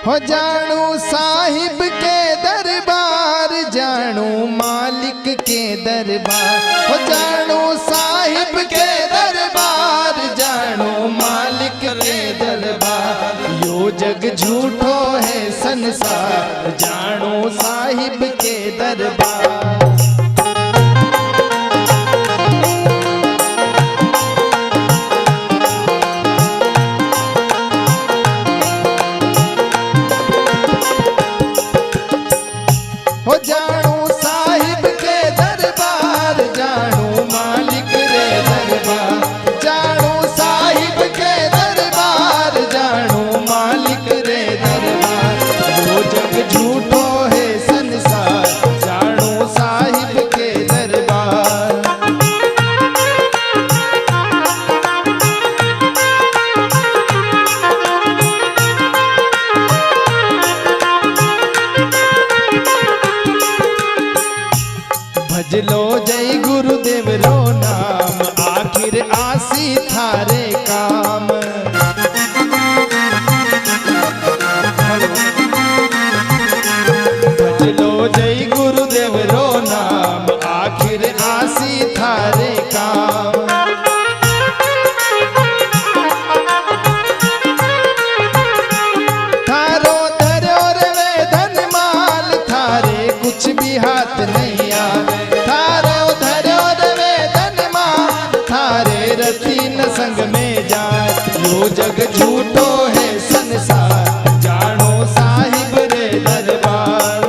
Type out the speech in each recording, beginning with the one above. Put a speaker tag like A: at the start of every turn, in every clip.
A: हो जानू साहिब के दरबार, जानू मालिक के दरबार। हो जानू साहिब के दरबार, जानू मालिक के दरबार। यो जग झूठो है संसार, जानू साहिब के दरबार। हो जानू साहिब के दरबार, जानू मालिक रे दरबार। जानू साहिब के दरबार, जानू मालिक रे दरबार। वो जग झूठो है संसार, जानू साहिब के दरबार। भजलो जय गुरुदेव रो नाम, आखिर आसी थारे काम। भजलो जय गुरुदेव रो नाम, आखिर आसी थारे काम। थारो धरो रे धन माल, थारे कुछ भी हाथ नहीं आवे। संग में जाए, यो जग झूठो है संसार, जानो साहिब रे दरबार।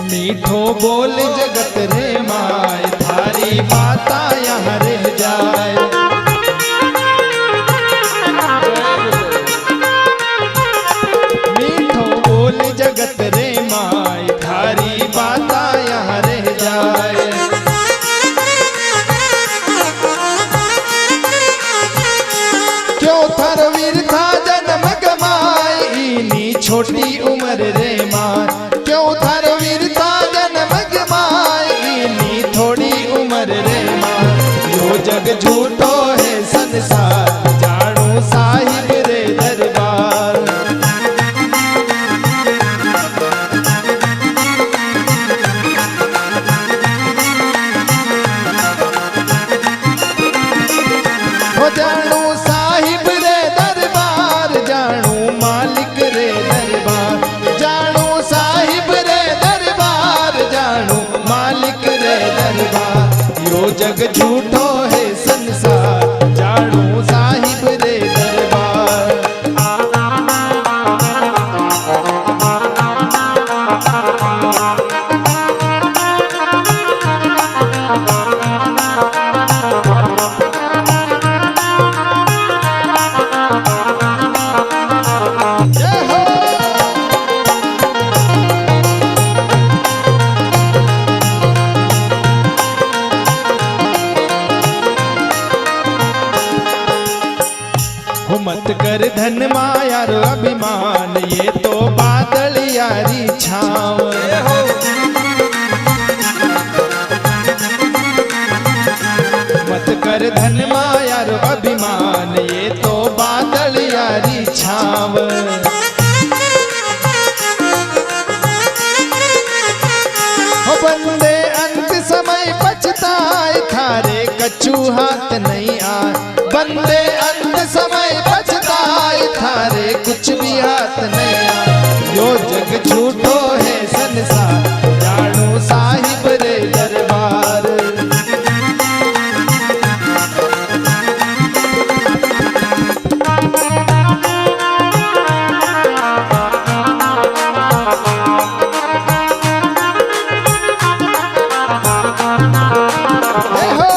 A: मीठो बोल जगत रे माय, थारी बाता यहाँ रह जाए। मीठो बोल जगत रे माय, थारी बाता यहाँ रह जाए। क्यों थर वीर था जन्म गमाए, इनी छोटी उम्र रे माय। क्यों थर थोड़ी उम्र रे माँ, यो जग झूठो है संसार, जानू साहिब रे दरबार। हो जानू साहिब रे दरबार, जानू मालिक रे दरबार। जानू साहिब रे दरबार, जानू मालिक रे दरबार। यो जग झूठो है संसार, जानू साहिब रे दरबार। जय हो। मत कर धन माया रो अभिमान, ये तो बादल यारी छाव। मत कर धन माया रो अभिमान, ये तो बादल यारी छाव। हो बंदे अंत समय पछताए, थारे कछु हाथ नहीं आए। बंदे अंत समय पछताए, थारे कुछ भी हाथ नहीं आए। यो जग झूठो है संसार, जानू साहिब रे दरबार। जय हो।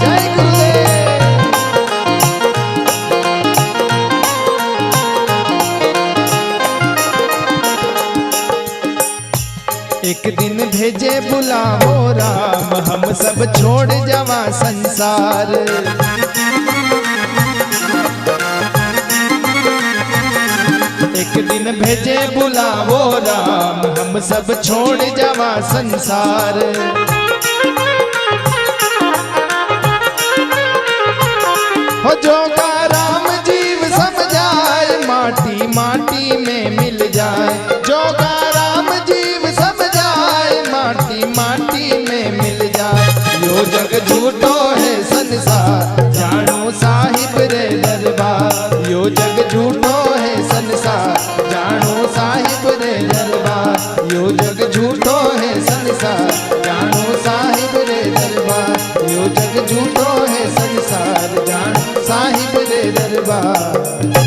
A: जय गुरुदेव। छोड़ जावा संसार। एक दिन भेजे बुलावो राम, हम सब छोड़ जावा संसार। हो जोगा राम जीव समझाए, माटी माटी में मिल जाए। जोगा राम जीव समझाए, माटी माटी में मिल जाए। यो जग झूठो है संसार, जानो साहिब रे दरबार। यो जग झूठो है संसार, जानो साहिब रे दरबार। यो जग झूठो है संसार, जानो साहिब रे दरबार। यो जग झूठो है संसार, जानो साहिब रे दरबार।